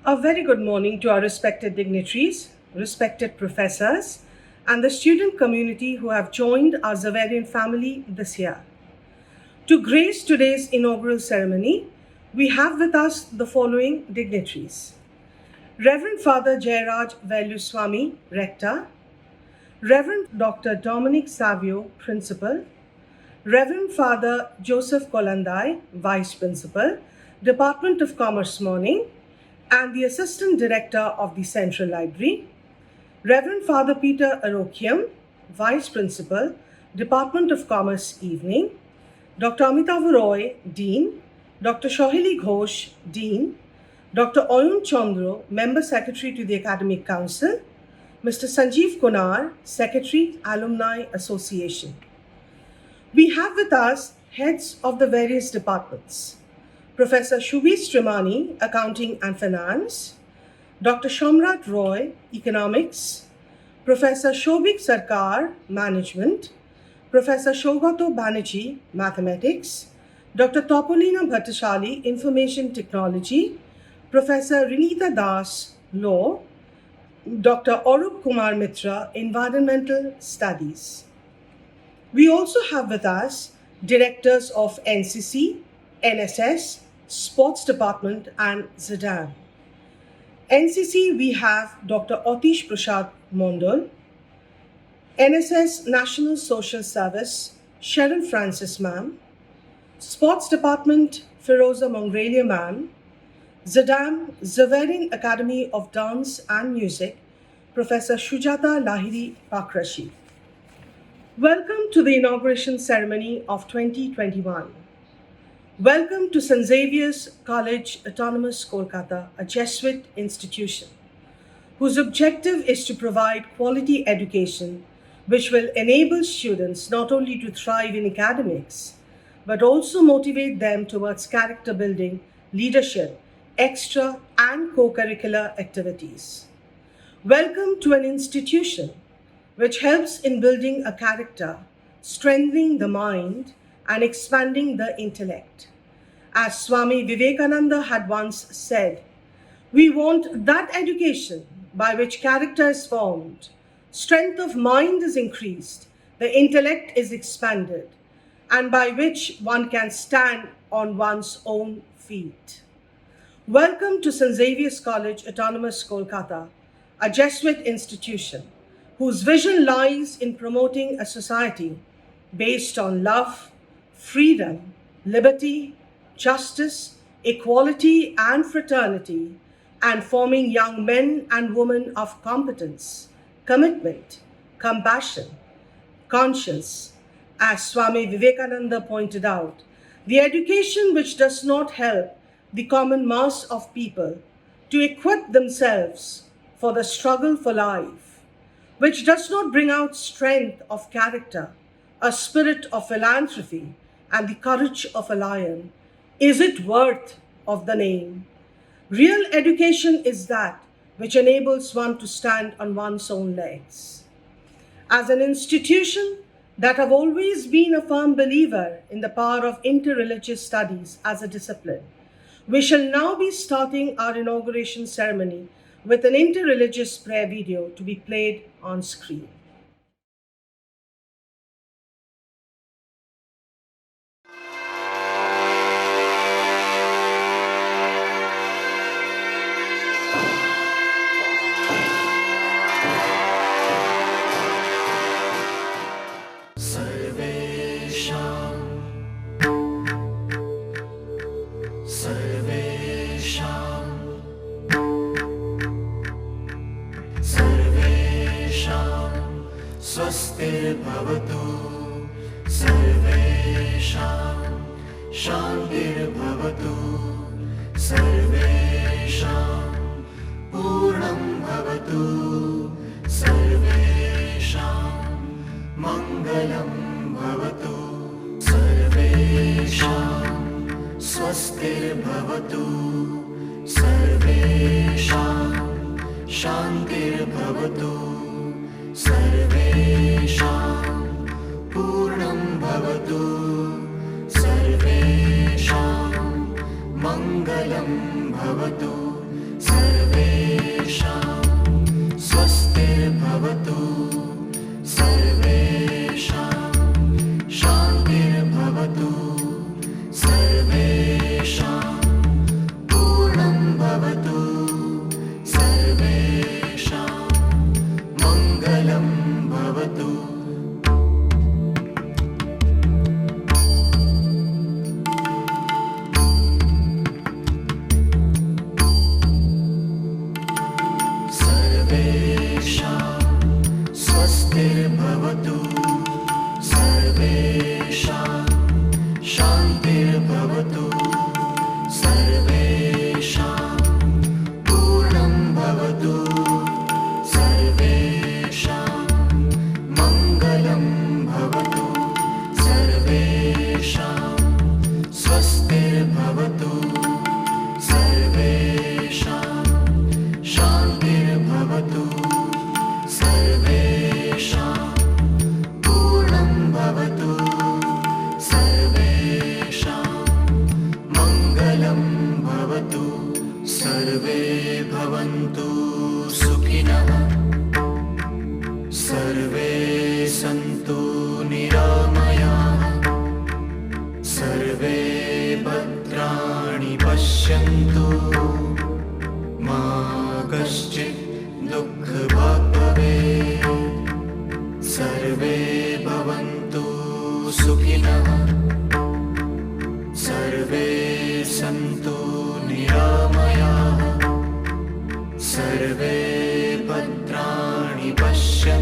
A very good morning to our respected dignitaries, respected professors, and the student community who have joined our Zaverian family this year. To grace today's inaugural ceremony, we have with us the following dignitaries: Reverend Father Jayaraj Veluswamy, Rector; Reverend Dr. Dominic Savio, Principal; Reverend Father Joseph Kolandai, Vice Principal, Department of Commerce Morning, and the Assistant Director of the Central Library; Reverend Father Peter Arokiam, Vice Principal, Department of Commerce Evening; Dr. Amitav Roy, Dean; Dr. Shohili Ghosh, Dean; Dr. Oyun Chandro, Member Secretary to the Academic Council; Mr. Sanjeev Kunar, Secretary, Alumni Association. We have with us heads of the various departments: Professor Shubhi Strimani, Accounting and Finance; Dr. Shamrat Roy, Economics; Professor Shobik Sarkar, Management; Professor Shogato Banerjee, Mathematics; Dr. Topolina Bhattashali, Information Technology; Professor Rinita Das, Law; Dr. Arup Kumar Mitra, Environmental Studies. We also have with us directors of NCC, NSS, Sports Department, and ZADAM. NCC, we have Dr. Otish Prasad Mondol; NSS National Social Service, Sharon Francis Ma'am; Sports Department, Firoza Mongralia Ma'am; ZADAM, Zaverian Academy of Dance and Music, Professor Shujata Lahiri Pakrashi. Welcome to the inauguration ceremony of 2021. Welcome to St. Xavier's College Autonomous Kolkata, a Jesuit institution, whose objective is to provide quality education which will enable students not only to thrive in academics, but also motivate them towards character building, leadership, extra and co-curricular activities. Welcome to an institution which helps in building a character, strengthening the mind, and expanding the intellect. As Swami Vivekananda had once said, we want that education by which character is formed, strength of mind is increased, the intellect is expanded, and by which one can stand on one's own feet. Welcome to St. Xavier's College Autonomous Kolkata, a Jesuit institution whose vision lies in promoting a society based on love, freedom, liberty, justice, equality, and fraternity, and forming young men and women of competence, commitment, compassion, conscience. As Swami Vivekananda pointed out, the education which does not help the common mass of people to equip themselves for the struggle for life, which does not bring out strength of character, a spirit of philanthropy, and the courage of a lion, is it worth of the name? Real education is that which enables one to stand on one's own legs. As an institution that have always been a firm believer in the power of interreligious studies as a discipline, we shall now be starting our inauguration ceremony with an interreligious prayer video to be played on screen. स्वस्तिर्भवतु सर्वेषां शान्तिर्भवतु सर्वेषां पूर्णं भवतु सर्वेषां मङ्गलं भवतु सर्वेषां स्वस्तिर्भवतु सर्वेषां शान्तिर्भवतु सर्वेषां पूर्णं भवतु सर्वेषां मङ्गलं भवतु।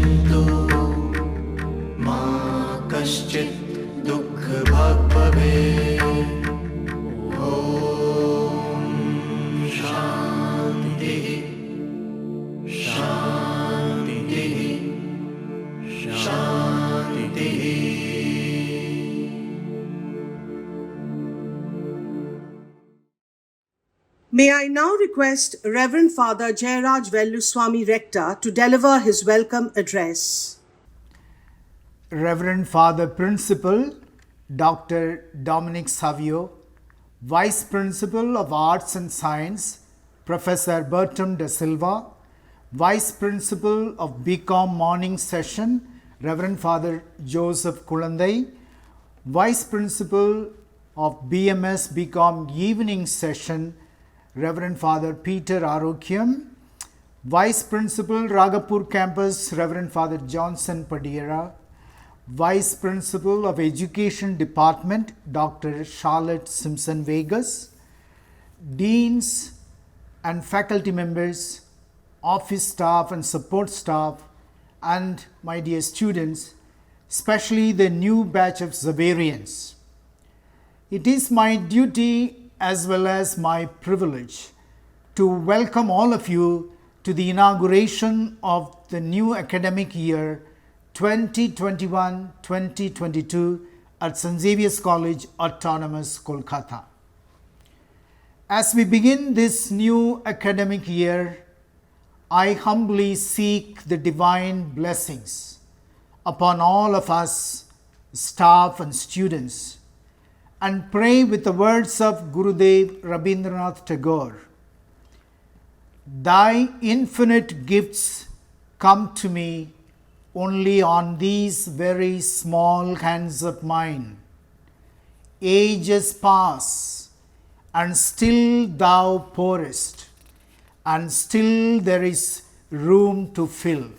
पश्यन्तु मा कश्चित् दुःखभाग् भवेत्। ॐ शान्तिः शान्तिः शान्तिः। May I now request Reverend Father Jayaraj Velluswamy Rector to deliver his welcome address. Reverend Father Principal Dr. Dominic Savio, Vice Principal of Arts and Science Professor Bertram De Silva, Vice Principal of BCom Morning Session Reverend Father Joseph Kulandai, Vice Principal of BMS BCom Evening Session Reverend Father Peter Arokyam, Vice Principal Ragapur Campus Reverend Father Johnson Padiera, Vice Principal of Education Department Dr. Charlotte Simpson Vegas, Deans and faculty members, office staff and support staff, and my dear students, especially the new batch of Xaverians. It is my duty as well as my privilege to welcome all of you to the inauguration of the new academic year 2021-2022 at St. Xavier's College, Autonomous, Kolkata. As we begin this new academic year, I humbly seek the divine blessings upon all of us, staff and students, and pray with the words of Gurudev Rabindranath Tagore. Thy infinite gifts come to me only on these very small hands of mine. Ages pass, and still thou pourest, and still there is room to fill.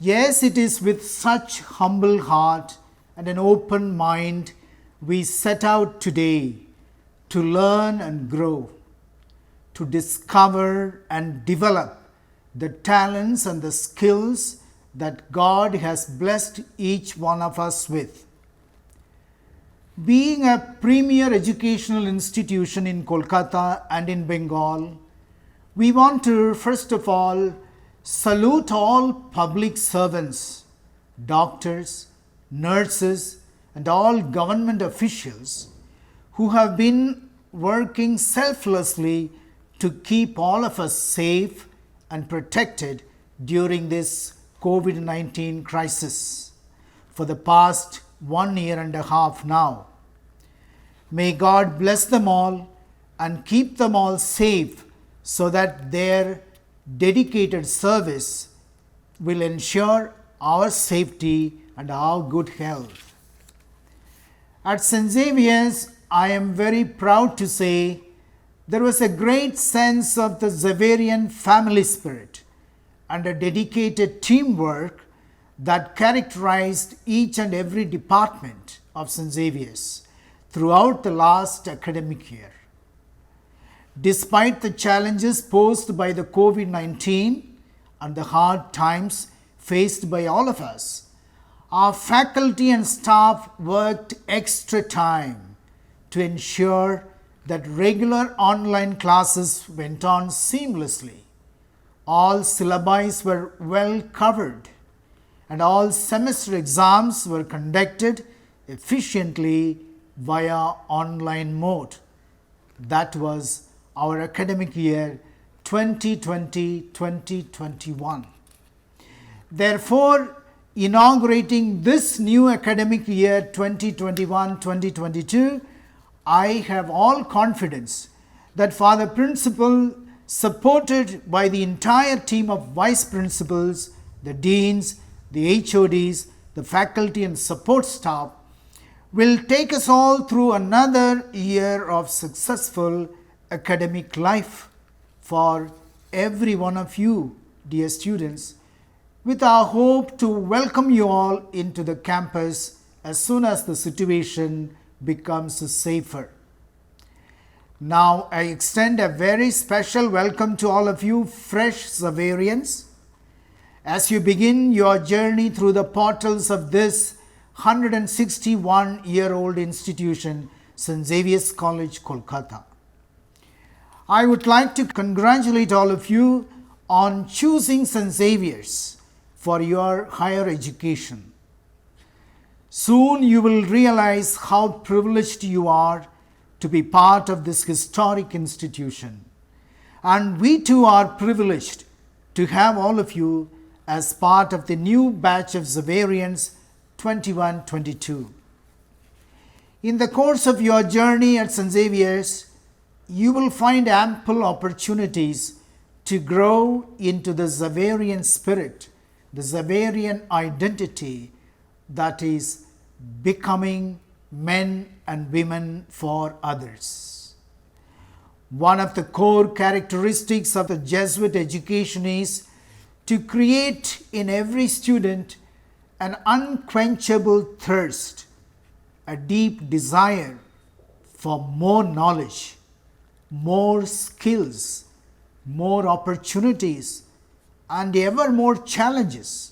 Yes, it is with such humble heart and an open mind we set out today to learn and grow, to discover and develop the talents and the skills that God has blessed each one of us with. Being a premier educational institution in Kolkata and in Bengal, we want to first of all salute all public servants, doctors, nurses, and all government officials who have been working selflessly to keep all of us safe and protected during this COVID-19 crisis for the past 1.5 years now. May God bless them all and keep them all safe so that their dedicated service will ensure our safety and our good health. At St. Xavier's, I am very proud to say there was a great sense of the Xaverian family spirit and a dedicated teamwork that characterized each and every department of St. Xavier's throughout the last academic year. Despite the challenges posed by the COVID-19 and the hard times faced by all of us, our faculty and staff worked extra time to ensure that regular online classes went on seamlessly. All syllabi were well covered and all semester exams were conducted efficiently via online mode. That was our academic year 2020-2021. Therefore, inaugurating this new academic year 2021-2022, I have all confidence that Father Principal, supported by the entire team of Vice Principals, the Deans, the HODs, the faculty and support staff, will take us all through another year of successful academic life for every one of you, dear students, with our hope to welcome you all into the campus as soon as the situation becomes safer. Now I extend a very special welcome to all of you fresh Xaverians. as you begin your journey through the portals of this 161-year-old institution, St. Xavier's College, Kolkata. I would like to congratulate all of you on choosing St. Xavier's for your higher education. Soon you will realize how privileged you are to be part of this historic institution. And we too are privileged to have all of you as part of the new batch of Xaverians 21-22. In the course of your journey at St. Xavier's, you will find ample opportunities to grow into the Xaverian spirit, the Xaverian identity, that is becoming men and women for others. One of the core characteristics of the Jesuit education is to create in every student an unquenchable thirst, a deep desire for more knowledge, more skills, more opportunities, and ever more challenges.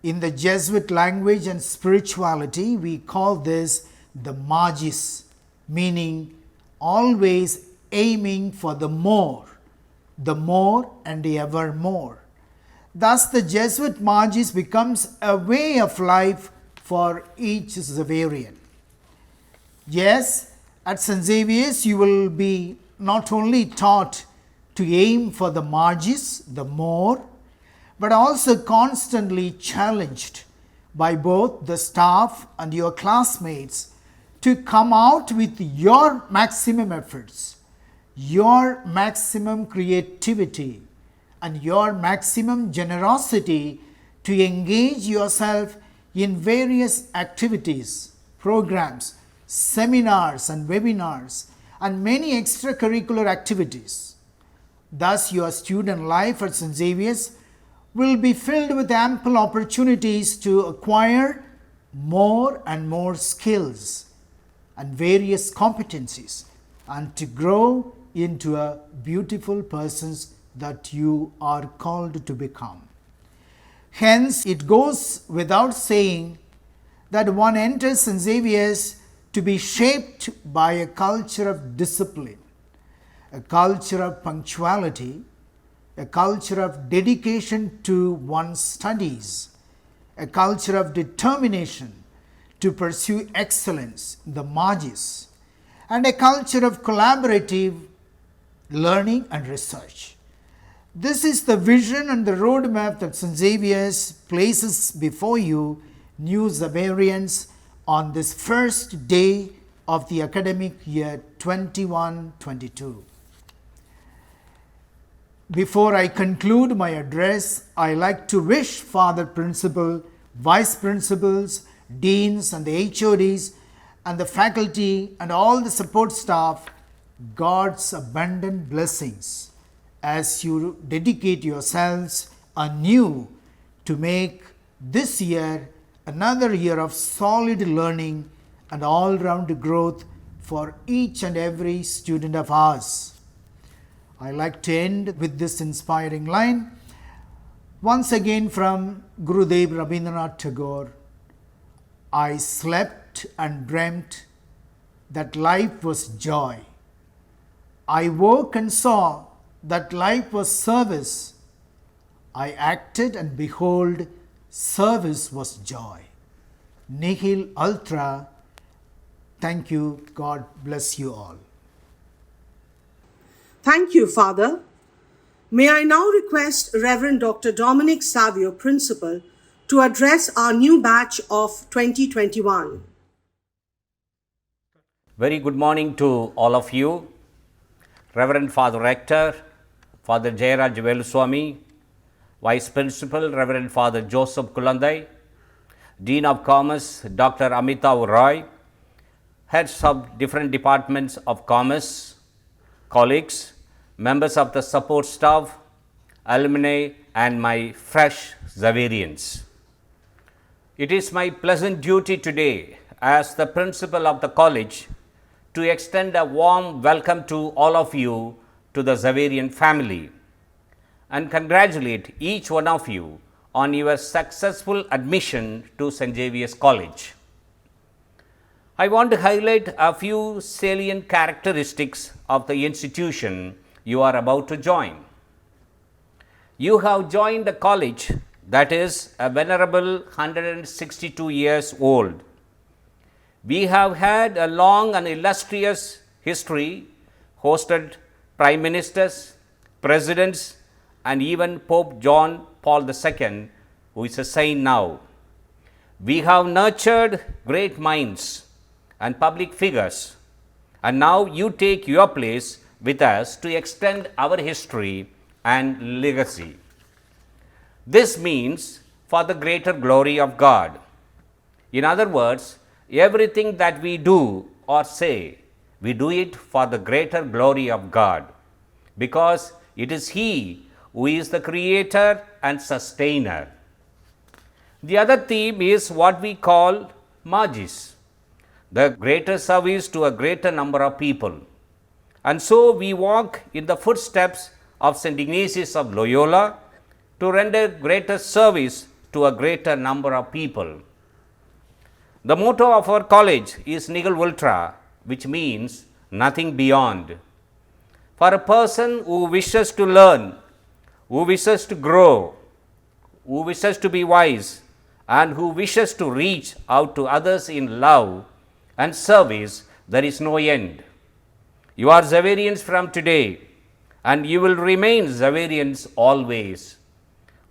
In the Jesuit language and spirituality, we call this the magis, meaning always aiming for the more and ever more. Thus, the Jesuit magis becomes a way of life for each Xaverian. Yes, at St. Xavier's, you will be not only taught to aim for the magis, the more, but also constantly challenged by both the staff and your classmates to come out with your maximum efforts, your maximum creativity, and your maximum generosity to engage yourself in various activities, programs, seminars and webinars, and many extracurricular activities. Thus, your student life at St. Xavier's will be filled with ample opportunities to acquire more and more skills and various competencies, and to grow into a beautiful persons that you are called to become. Hence, it goes without saying that one enters St. Xavier's to be shaped by a culture of discipline, a culture of punctuality, a culture of dedication to one's studies, a culture of determination to pursue excellence, the magis, and a culture of collaborative learning and research. This is the vision and the roadmap that St. Xavier's places before you, new Xaverians, on this first day of the academic year 21-22. Before I conclude my address, I like to wish Father Principal, Vice Principals, Deans and the HODs and the faculty and all the support staff God's abundant blessings as you dedicate yourselves anew to make this year another year of solid learning and all-round growth for each and every student of ours. I like to end with this inspiring line, once again from Gurudev Rabindranath Tagore. I slept and dreamt that life was joy. I woke and saw that life was service. I acted and behold, service was joy. Nihil ultra. Thank you. God bless you all. Thank you, Father. May I now request Reverend Dr. Dominic Savio, Principal, to address our new batch of 2021. Very good morning to all of you. Reverend Father Rector, Father Jayaraj Veluswamy, Vice Principal, Reverend Father Joseph Kulandai, Dean of Commerce, Dr. Amitav Roy, heads of different departments of commerce, colleagues, members of the support staff, alumni, and my fresh Xaverians. It is my pleasant duty today as the principal of the college to extend a warm welcome to all of you to the Xaverian family. and congratulate each one of you on your successful admission to St. Xavier's College. I want to highlight a few salient characteristics of the institution you are about to join. You have joined a college that is a venerable 162 years old. We have had a long and illustrious history, hosted prime ministers, presidents, and even Pope John Paul II, who is a saint now. We have nurtured great minds and public figures, and now you take your place with us to extend our history and legacy. This means for the greater glory of God. In other words, everything that we do or say, we do it for the greater glory of God, because it is He who is the creator and sustainer. The other theme is what we call Magis, the greater service to a greater number of people. And so we walk in the footsteps of St. Ignatius of Loyola to render greater service to a greater number of people. The motto of our college is Nihil Ultra, which means nothing beyond. For a person who wishes to learn, who wishes to grow, who wishes to be wise, and who wishes to reach out to others in love and service, there is no end. You are Xaverians from today, and you will remain Xaverians always.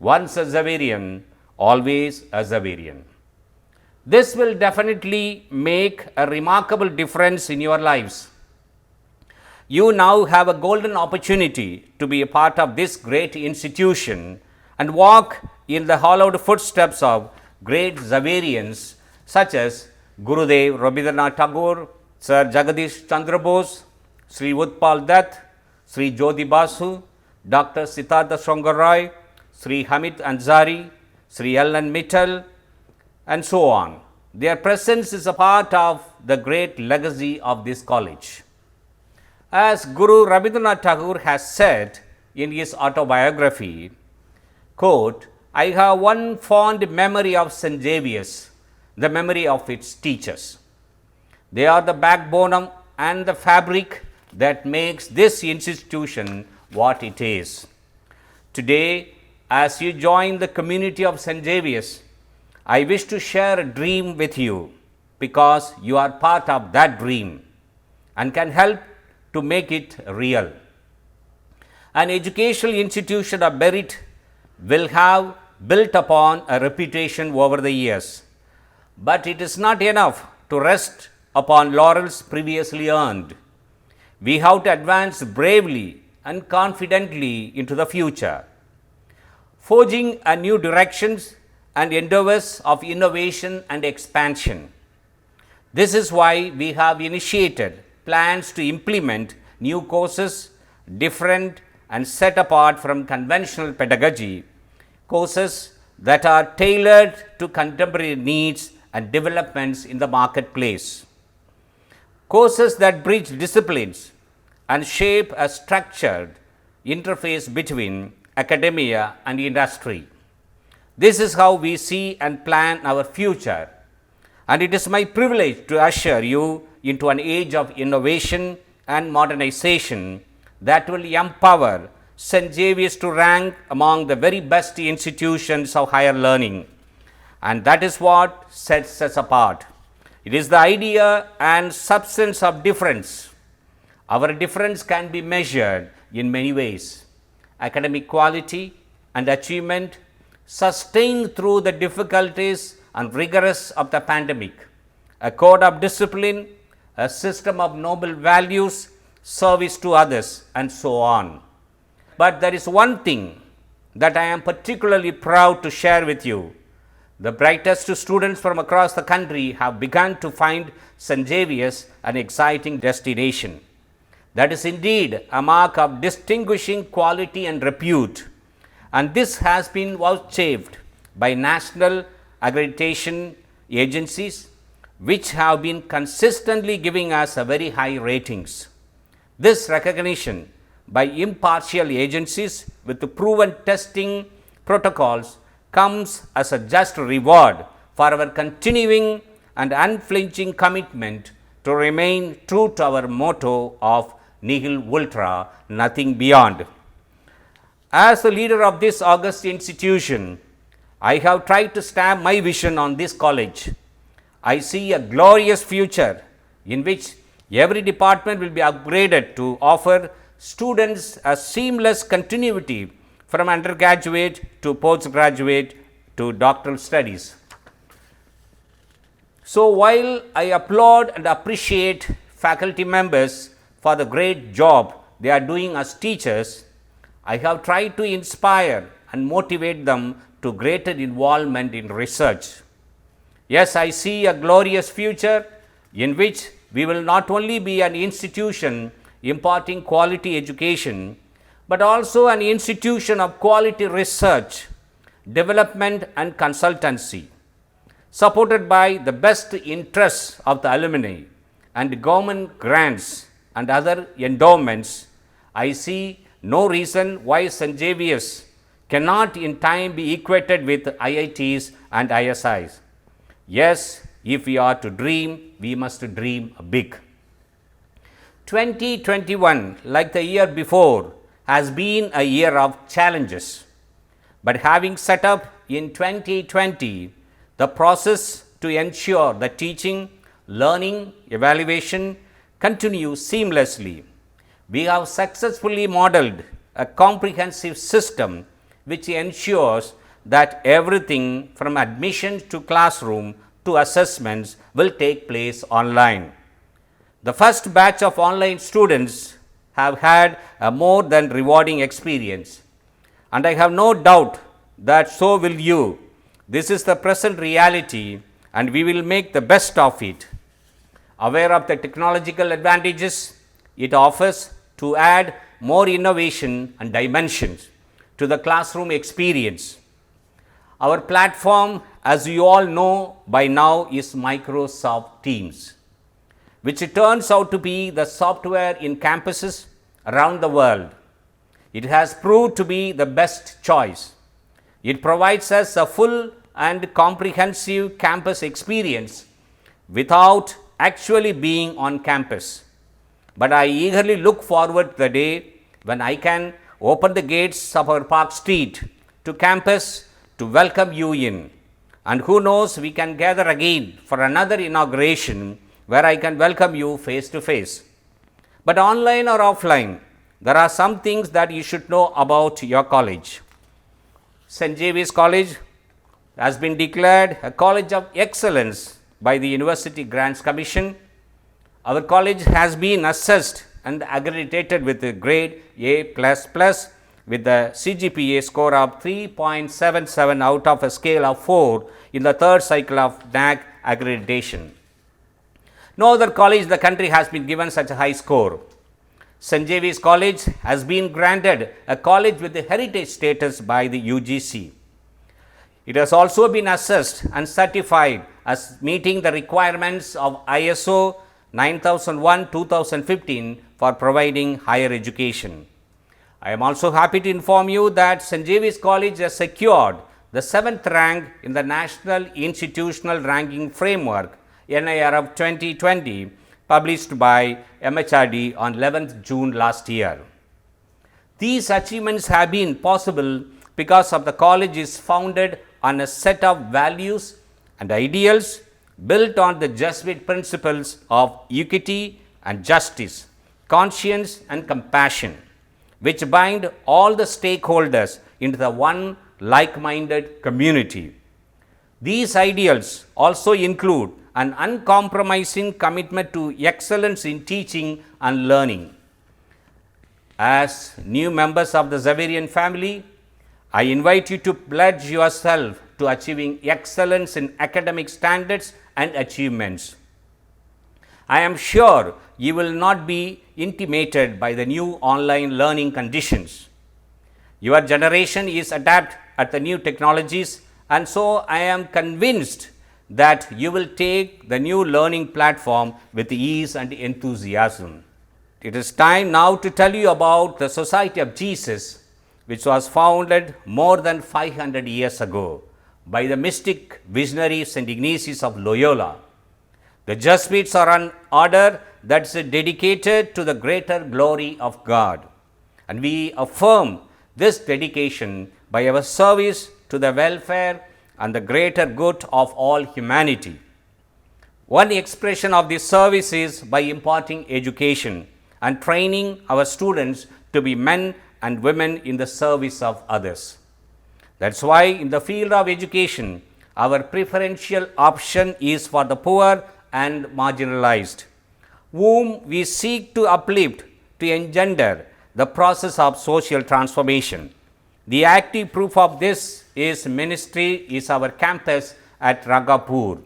Once a Xaverian, always a Xaverian. This will definitely make a remarkable difference in your lives. You now have a golden opportunity to be a part of this great institution and walk in the hallowed footsteps of great Xaverians such as Gurudev Rabindranath Tagore, Sir Jagadish Chandra Bose, Sri Utpal Dutt, Sri Jyoti Basu, Dr. Siddhartha Shongar Roy, Sri Hamid Ansari, Sri Ellen Mittal, and so on. Their presence is a part of the great legacy of this college. As Guru Rabindranath Tagore has said in his autobiography, quote, I have one fond memory of St. Xavier's, the memory of its teachers. They are the backbone and the fabric that makes this institution what it is. Today, as you join the community of St. Xavier's, I wish to share a dream with you because you are part of that dream and can help to make it real. An educational institution of merit will have built upon a reputation over the years, but it is not enough to rest upon laurels previously earned. We have to advance bravely and confidently into the future, forging a new directions and endeavors of innovation and expansion. This is why we have initiated plans to implement new courses, different and set apart from conventional pedagogy, courses that are tailored to contemporary needs and developments in the marketplace. Courses that bridge disciplines and shape a structured interface between academia and industry. This is how we see and plan our future, and it is my privilege to usher you into an age of innovation and modernization that will empower St. Xavier's to rank among the very best institutions of higher learning. And that is what sets us apart. It is the idea and substance of difference. Our difference can be measured in many ways. Academic quality and achievement sustained through the difficulties and rigors of the pandemic, a code of discipline, a system of noble values, service to others, and so on. But there is one thing that I am particularly proud to share with you. The brightest students from across the country have begun to find St. Xavier's an exciting destination. That is indeed a mark of distinguishing quality and repute, and this has been vouchsafed by national accreditation agencies, which have been consistently giving us a very high ratings. This recognition by impartial agencies with proven testing protocols comes as a just reward for our continuing and unflinching commitment to remain true to our motto of nihil ultra, nothing beyond. As the leader of this august institution, I have tried to stamp my vision on this college. I see a glorious future in which every department will be upgraded to offer students a seamless continuity from undergraduate to postgraduate to doctoral studies. So, while I applaud and appreciate faculty members for the great job they are doing as teachers, I have tried to inspire and motivate them to greater involvement in research. Yes, I see a glorious future in which we will not only be an institution imparting quality education, but also an institution of quality research, development and consultancy, supported by the best interests of the alumni and government grants and other endowments. I see no reason why St. Xavier's cannot in time be equated with IITs and ISIs. Yes, if we are to dream, we must dream big. 2021, like the year before, has been a year of challenges. But having set up in 2020 the process to ensure that teaching, learning, evaluation continue seamlessly, we have successfully modeled a comprehensive system which ensures that everything from admission to classroom to assessments will take place online. The first batch of online students have had a more than rewarding experience, and I have no doubt that so will you. This is the present reality, and we will make the best of it. Aware of the technological advantages it offers to add more innovation and dimensions to the classroom experience. Our platform, as you all know by now, is Microsoft Teams, which turns out to be the software in campuses around the world. It has proved to be the best choice. It provides us a full and comprehensive campus experience without actually being on campus. But I eagerly look forward to the day when I can open the gates of our Park Street to campus to welcome you in. And who knows, we can gather again for another inauguration where I can welcome you face to face. But online or offline, there are some things that you should know about your college. St. Xavier's College has been declared a College of Excellence by the University Grants Commission. Our college has been assessed and accredited with a grade A++ with the CGPA score of 3.77 out of a scale of 4 in the third cycle of NAAC accreditation. No other college in the country has been given such a high score. St. Xavier's College has been granted a college with the heritage status by the UGC. It has also been assessed and certified as meeting the requirements of ISO 9001:2015 for providing higher education. I am also happy to inform you that St. Xavier's College has secured the 7th rank in the National Institutional Ranking Framework NIRF 2020 published by MHRD on 11th June last year. These achievements have been possible because of the college is founded on a set of values and ideals built on the Jesuit principles of equity and justice, conscience and compassion, which bind all the stakeholders into the one like-minded community. These ideals also include an uncompromising commitment to excellence in teaching and learning. As new members of the Xaverian family, I invite you to pledge yourself to achieving excellence in academic standards and achievements. I am sure you will not be intimidated by the new online learning conditions. Your generation is adept at the new technologies, and so I am convinced that you will take the new learning platform with ease and enthusiasm. It is time now to tell you about the Society of Jesus, which was founded more than 500 years ago by the mystic visionary St. Ignatius of Loyola. The Jesuits are an order that is dedicated to the greater glory of God, and we affirm this dedication by our service to the welfare and the greater good of all humanity. One expression of this service is by imparting education and training our students to be men and women in the service of others. That's why in the field of education, our preferential option is for the poor and marginalized, whom we seek to uplift to engender the process of social transformation. The active proof of this is ministry is our campus at Ragapur,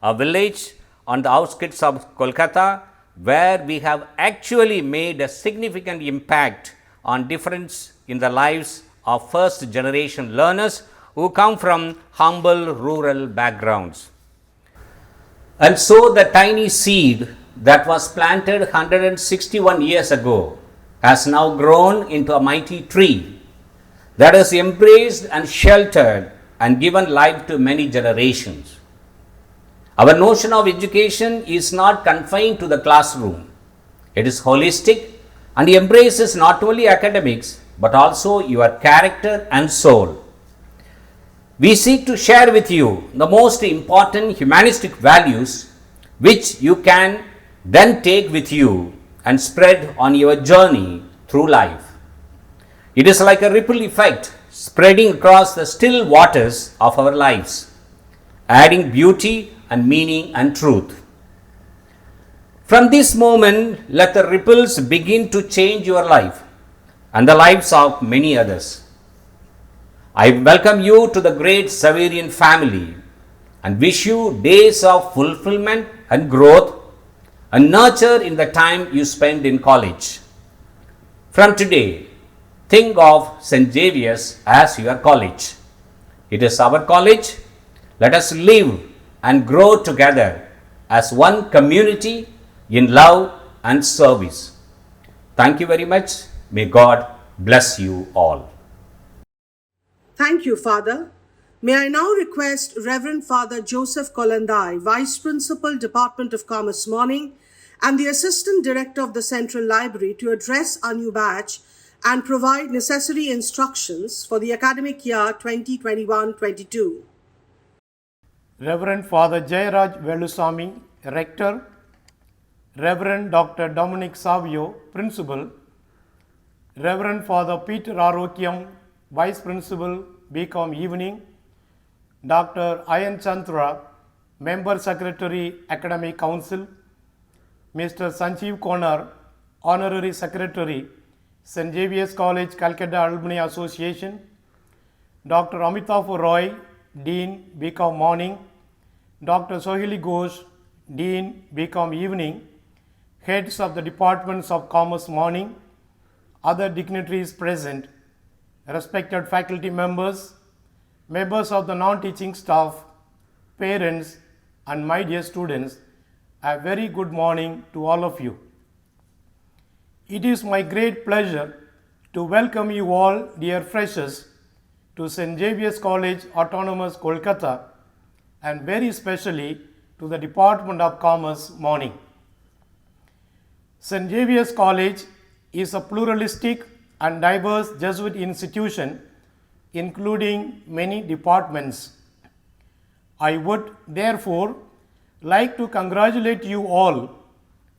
a village on the outskirts of Kolkata, where we have actually made a significant impact on difference in the lives of first generation learners who come from humble rural backgrounds. And so the tiny seed that was planted 161 years ago has now grown into a mighty tree that has embraced and sheltered and given life to many generations. Our notion of education is not confined to the classroom. It is holistic and embraces not only academics but also your character and soul. We seek to share with you the most important humanistic values which you can then take with you and spread on your journey through life. It is like a ripple effect spreading across the still waters of our lives, adding beauty and meaning and truth. From this moment, let the ripples begin to change your life and the lives of many others. I welcome you to the great Xaverian family and wish you days of fulfillment and growth and nurture in the time you spend in college. From today, think of St. Xavier's as your college. It is our college. Let us live and grow together as one community in love and service. Thank you very much. May God bless you all. Thank you, Father. May I now request Reverend Father Joseph Kolandai, Vice Principal, Department of Commerce Morning, and the Assistant Director of the Central Library to address our new batch and provide necessary instructions for the academic year 2021-22. Reverend Father Jayaraj Velusamy, Rector, Reverend Dr. Dominic Savio, Principal, Reverend Father Peter Arokyam, Vice Principal, BCom Evening, Dr. Ayan Chandra, Member Secretary, Academic Council, Mr. Sanjeev Konar, Honorary Secretary, St. Xavier's College, Calcutta Alumni Association, Dr. Amitav Roy, Dean, BCom Morning, Dr. Sohili Ghosh, Dean, BCom Evening, Heads of the Departments of Commerce Morning, other dignitaries present, respected faculty members, members of the non-teaching staff, parents, and my dear students, a very good morning to all of you. It is my great pleasure to welcome you all, dear freshers, to St. Xavier's College, Autonomous, Kolkata, and very specially to the Department of Commerce Morning. St. Xavier's College is a pluralistic and diverse Jesuit institution including many departments. I would therefore like to congratulate you all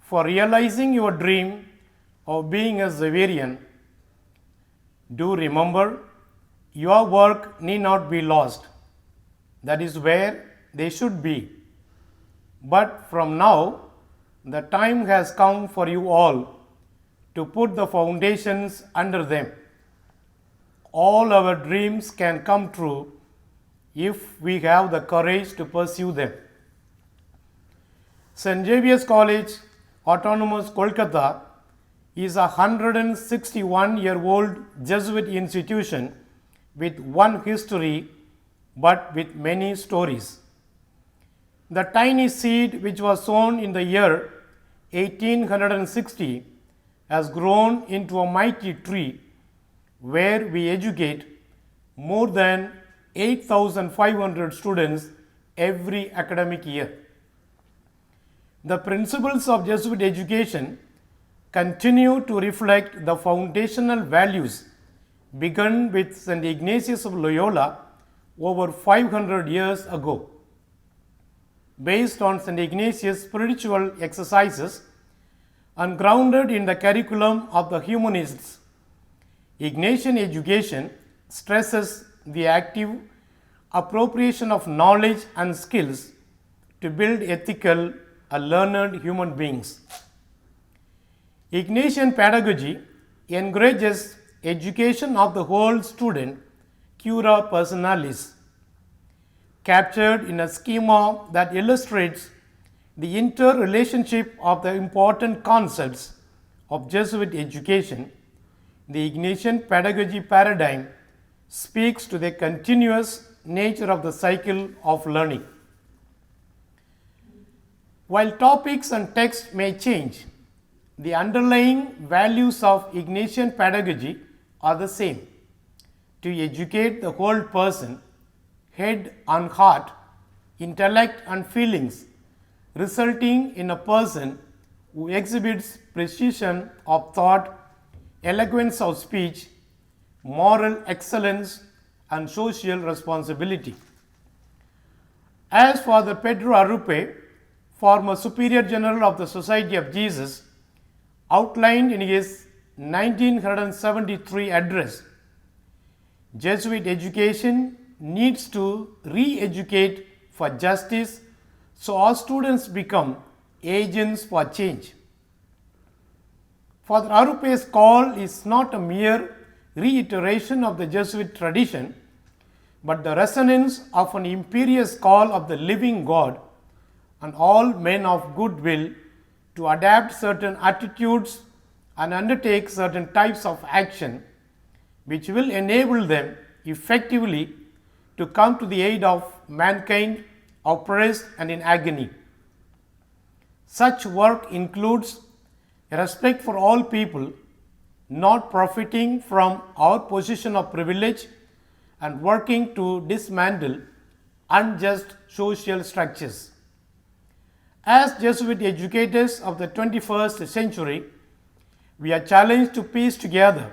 for realizing your dream of being a Xaverian. Do remember, your work need not be lost. That is where they should be. But from now, the time has come for you all to put the foundations under them. All our dreams can come true if we have the courage to pursue them. St. Xavier's College, Autonomous, Kolkata is a 161-year-old Jesuit institution with one history but with many stories. The tiny seed which was sown in the year 1860 has grown into a mighty tree where we educate more than 8,500 students every academic year. The principles of Jesuit education continue to reflect the foundational values begun with St. Ignatius of Loyola over 500 years ago. Based on St. Ignatius' spiritual exercises and grounded in the curriculum of the humanists, Ignatian education stresses the active appropriation of knowledge and skills to build ethical and learned human beings. Ignatian pedagogy encourages education of the whole student, cura personalis, captured in a schema that illustrates the interrelationship of the important concepts of Jesuit education. The Ignatian pedagogy paradigm speaks to the continuous nature of the cycle of learning. While topics and texts may change, the underlying values of Ignatian pedagogy are the same: to educate the whole person, head and heart, intellect and feelings, resulting in a person who exhibits precision of thought, eloquence of speech, moral excellence, and social responsibility. As Father Pedro Arrupe, former Superior General of the Society of Jesus, outlined in his 1973 address, Jesuit education needs to re-educate for justice so all students become agents for change. Father Arrupe's call is not a mere reiteration of the Jesuit tradition, but the resonance of an imperious call of the living God on all men of goodwill to adapt certain attitudes and undertake certain types of action which will enable them effectively to come to the aid of mankind oppressed and in agony. Such work includes a respect for all people, not profiting from our position of privilege and working to dismantle unjust social structures. As Jesuit educators of the 21st century, we are challenged to piece together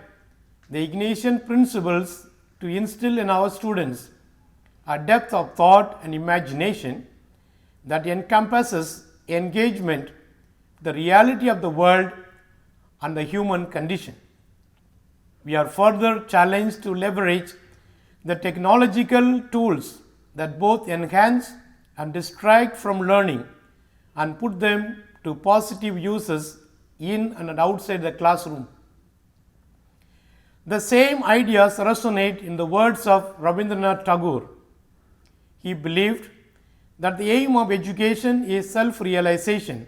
the Ignatian principles to instill in our students a depth of thought and imagination that encompasses engagement, the reality of the world, and the human condition. We are further challenged to leverage the technological tools that both enhance and distract from learning and put them to positive uses in and outside the classroom. The same ideas resonate in the words of Rabindranath Tagore. He believed that the aim of education is self-realization.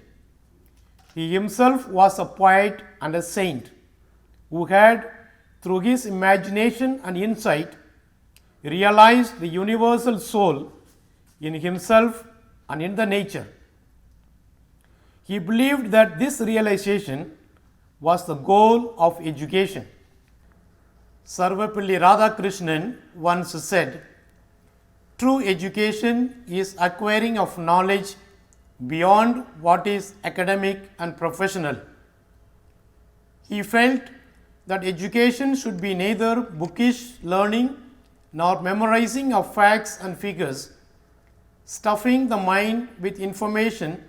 He himself was a poet and a saint who had, through his imagination and insight, realized the universal soul in himself and in the nature. He believed that this realization was the goal of education. Sarvapalli Radhakrishnan once said, "True education is acquiring of knowledge beyond what is academic and professional." He felt that education should be neither bookish learning nor memorizing of facts and figures, stuffing the mind with information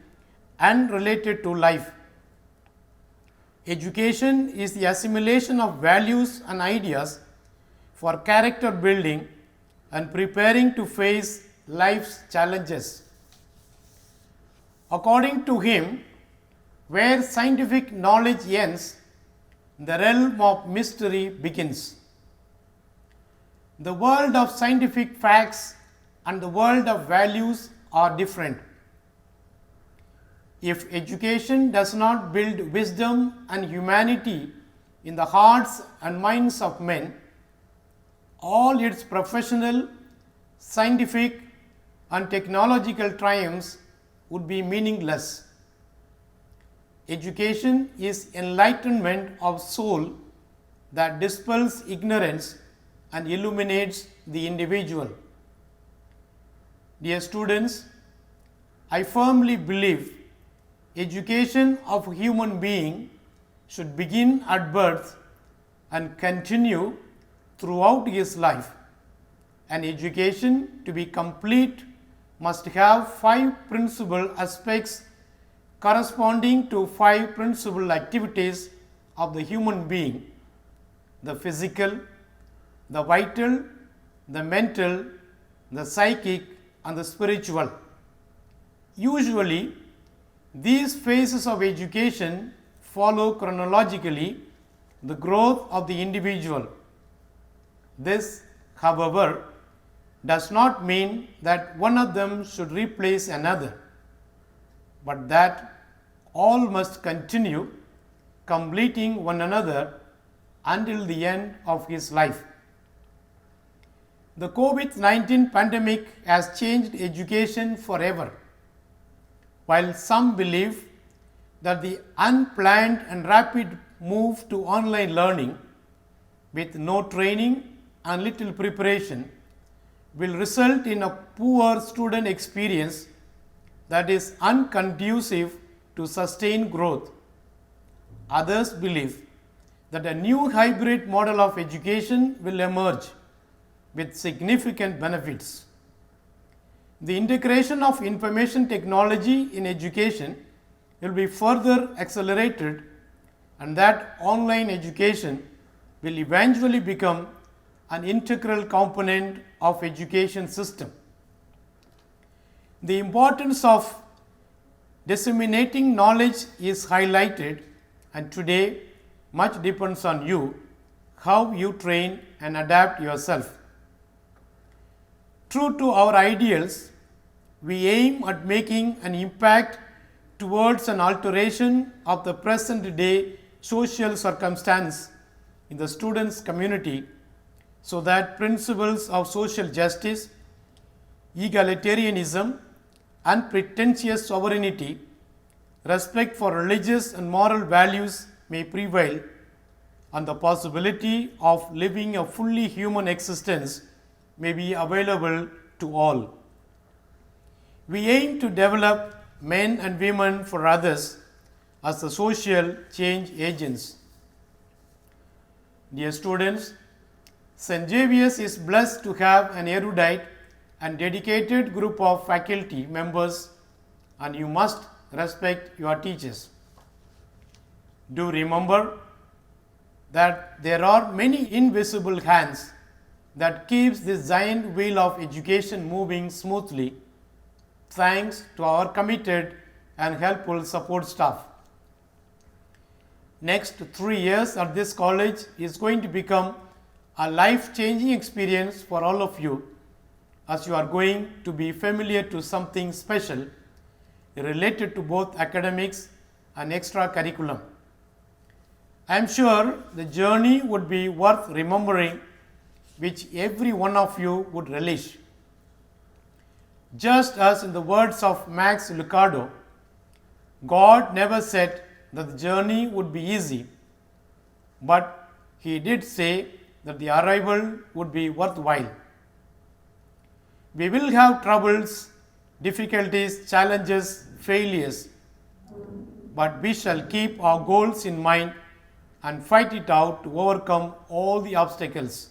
unrelated to life. Education is the assimilation of values and ideas for character building and preparing to face life's challenges. According to him, where scientific knowledge ends, the realm of mystery begins. The world of scientific facts and the world of values are different. If education does not build wisdom and humanity in the hearts and minds of men, all its professional, scientific, and technological triumphs would be meaningless. education is enlightenment of soul that dispels ignorance and illuminates the individual. Dear students, I firmly believe education of a human being should begin at birth and continue throughout his life. An education to be complete must have 5 principal aspects corresponding to 5 principal activities of the human being: the physical, the vital, the mental, the psychic, and the spiritual. Usually, these phases of education follow chronologically the growth of the individual. This, however, does not mean that one of them should replace another, but that all must continue completing one another until the end of his life. The COVID-19 pandemic has changed education forever. While some believe that the unplanned and rapid move to online learning with no training and little preparation will result in a poor student experience that is unconducive to sustained growth. Others believe that a new hybrid model of education will emerge with significant benefits. The integration of information technology in education will be further accelerated, and that online education will eventually become an integral component of education system. The importance of disseminating knowledge is highlighted, and today much depends on you, how you train and adapt yourself. True to our ideals, we aim at making an impact towards an alteration of the present day social circumstance in the students' community, so that principles of social justice, egalitarianism, unpretentious sovereignty, respect for religious and moral values may prevail, and the possibility of living a fully human existence may be available to all. We aim to develop men and women for others as the social change agents. Dear students, St. Xavier's is blessed to have an erudite and dedicated group of faculty members, and you must respect your teachers. Do remember that there are many invisible hands that keeps this giant wheel of education moving smoothly, thanks to our committed and helpful support staff. Next 3 years at this college is going to become a life-changing experience for all of you, as you are going to be familiar to something special related to both academics and extracurriculum. I am sure the journey would be worth remembering, which every one of you would relish. Just as in the words of Max Lucado, God never said that the journey would be easy, but He did say that the arrival would be worthwhile. We will have troubles, difficulties, challenges, failures, but we shall keep our goals in mind and fight it out to overcome all the obstacles.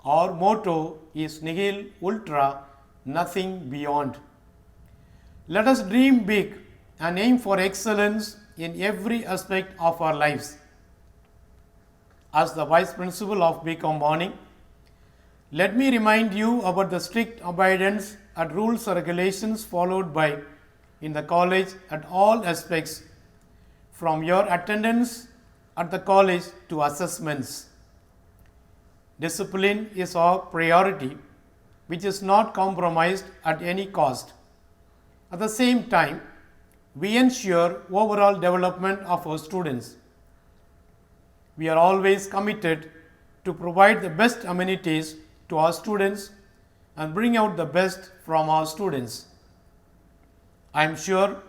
Our motto is nihil ultra, nothing beyond. Let us dream big and aim for excellence in every aspect of our lives. As the Vice Principal of BCom Morning, let me remind you about the strict abidance and rules and regulations followed by in the college at all aspects, from your attendance at the college to assessments. Discipline is our priority, which is not compromised at any cost. At the same time, we ensure overall development of our students. We are always committed to provide the best amenities to our students and bring out the best from our students. I am sure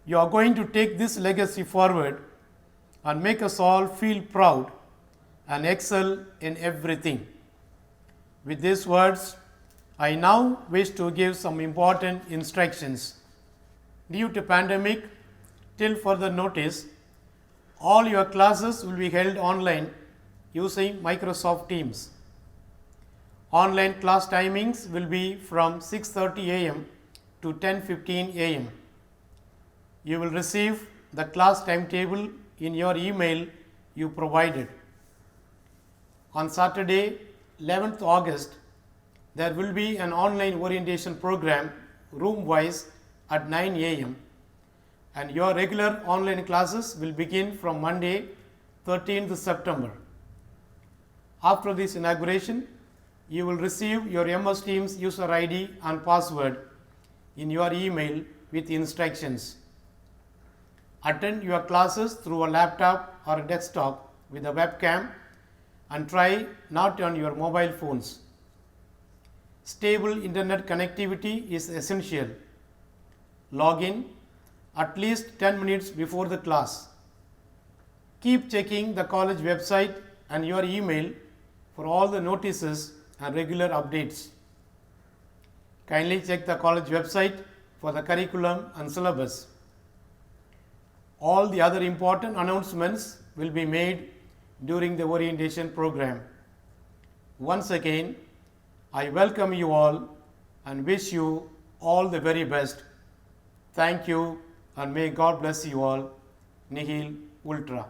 You are going to take this legacy forward and make us all feel proud and excel in everything. With these words, I now wish to give some important instructions. Due to pandemic, till further notice, all your classes will be held online using Microsoft Teams. Online class timings will be from 6:30 a.m. to 10:15 a.m. You will receive the class timetable in your email you provided. On Saturday, 11th August, there will be an online orientation program room-wise at 9 a.m. and your regular online classes will begin from Monday, 13th September. After this inauguration, you will receive your MS Teams user ID and password in your email with instructions. Attend your classes through a laptop or a desktop with a webcam and try not on your mobile phones. Stable internet connectivity is essential. Log in at least 10 minutes before the class. Keep checking the college website and your email for all the notices and regular updates. Kindly check the college website for the curriculum and syllabus. All the other important announcements will be made during the orientation program. Once again, I welcome you all and wish you all the very best. Thank you and may God bless you all. Nihil Ultra.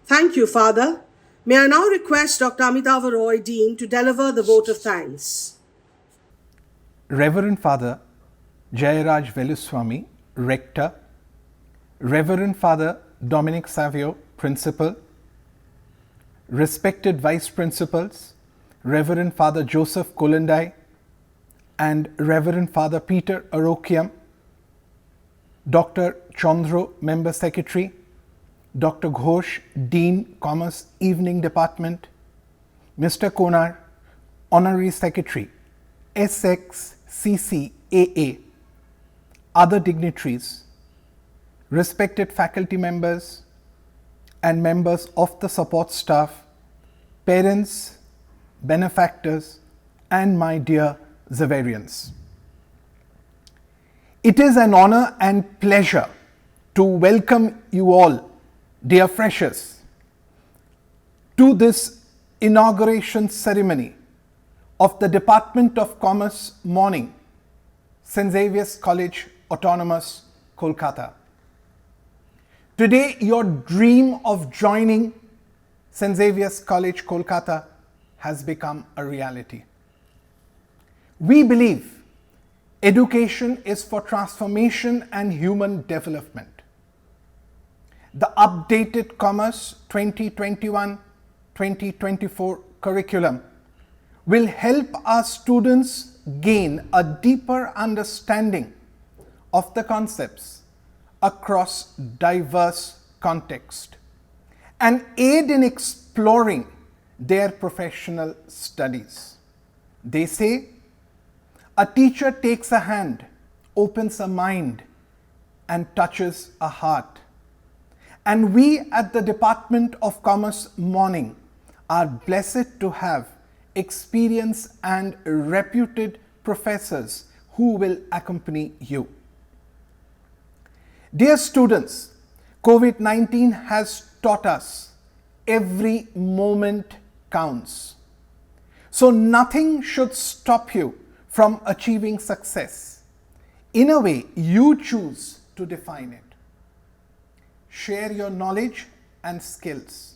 Thank you, Father. May I now request Dr. Amitava Roy, Dean, to deliver the vote of thanks. Reverend Father Jayaraj Veluswamy, Rector, Reverend Father Dominic Savio, Principal, respected Vice Principals, Reverend Father Joseph Kulandai and Reverend Father Peter Arokiam, Dr. Chandro, Member Secretary, Dr. Ghosh, Dean, Commerce Evening Department, Mr. Konar, Honorary Secretary, SXCCAA, other dignitaries, respected faculty members and members of the support staff, parents, benefactors, and my dear Xaverians. It is an honor and pleasure to welcome you all, dear freshers, to this inauguration ceremony of the Department of Commerce morning, St. Xavier's College, Autonomous, Kolkata. Today, your dream of joining St. Xavier's College, Kolkata has become a reality. We believe education is for transformation and human development. The updated Commerce 2021-2024 curriculum will help our students gain a deeper understanding of the concepts across diverse contexts and aid in exploring their professional studies. They say, a teacher takes a hand, opens a mind, and touches a heart. And we at the Department of Commerce morning are blessed to have experienced and reputed professors who will accompany you. Dear students, COVID-19 has taught us every moment counts. So nothing should stop you from achieving success. In a way, you choose to define it. Share your knowledge and skills.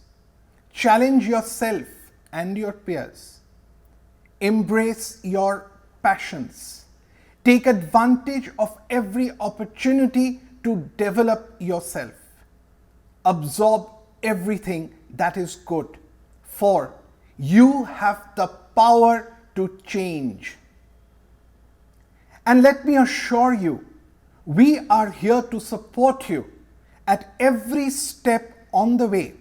Challenge yourself and your peers. Embrace your passions. Take advantage of every opportunity to develop yourself. Absorb everything that is good, for you have the power to change. And let me assure you, we are here to support you at every step on the way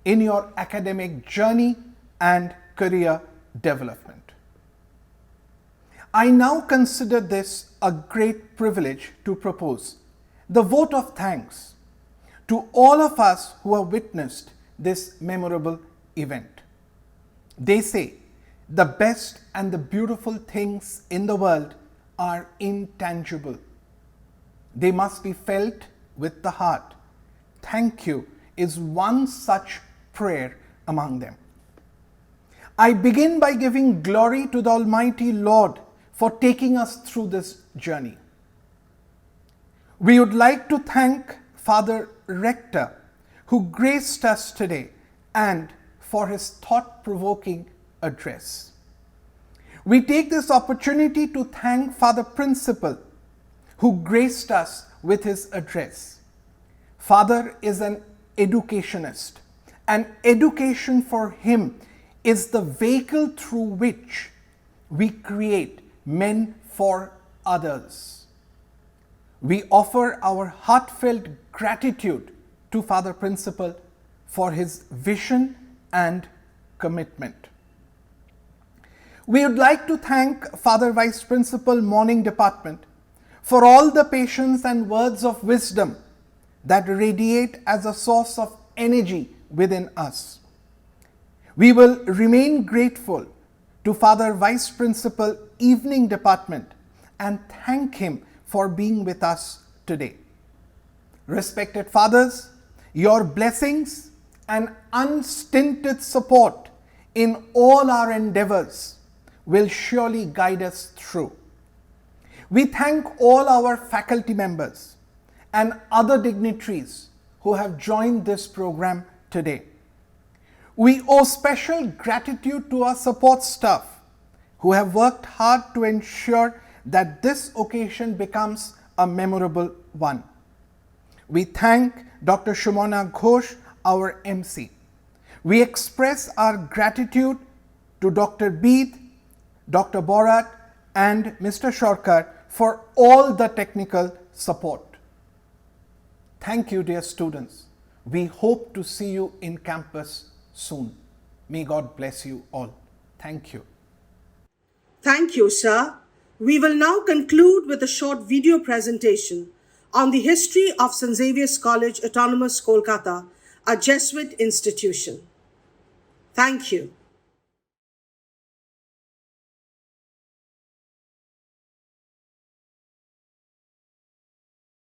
in your academic journey and career development. I now consider this a great privilege to propose the vote of thanks to all of us who have witnessed this memorable event. They say the best and the beautiful things in the world are intangible. They must be felt with the heart. Thank you is one such prayer among them. I begin by giving glory to the Almighty Lord for taking us through this journey. We would like to thank Father Rector, who graced us today, and for his thought-provoking address. We take this opportunity to thank Father Principal, who graced us with his address. Father is an educationist, and education for him is the vehicle through which we create men for others. We offer our heartfelt gratitude to Father Principal for his vision and commitment. We would like to thank Father Vice Principal, Morning Department, for all the patience and words of wisdom that radiate as a source of energy within us. We will remain grateful to Father Vice Principal, Evening Department, and thank him for being with us today. Respected fathers, your blessings and unstinted support in all our endeavors will surely guide us through. We thank all our faculty members and other dignitaries who have joined this program today. We owe special gratitude to our support staff who have worked hard to ensure that this occasion becomes a memorable one. We thank Dr. Shumona Ghosh, our MC. We express our gratitude to Dr. Beed, Dr. Borat, and Mr. Shorkar for all the technical support. Thank you, dear students. We hope to see you in campus soon. May God bless you all. Thank you. Thank you, sir. We will now conclude with a short video presentation on the history of St. Xavier's College, Autonomous, Kolkata, a Jesuit institution. Thank you.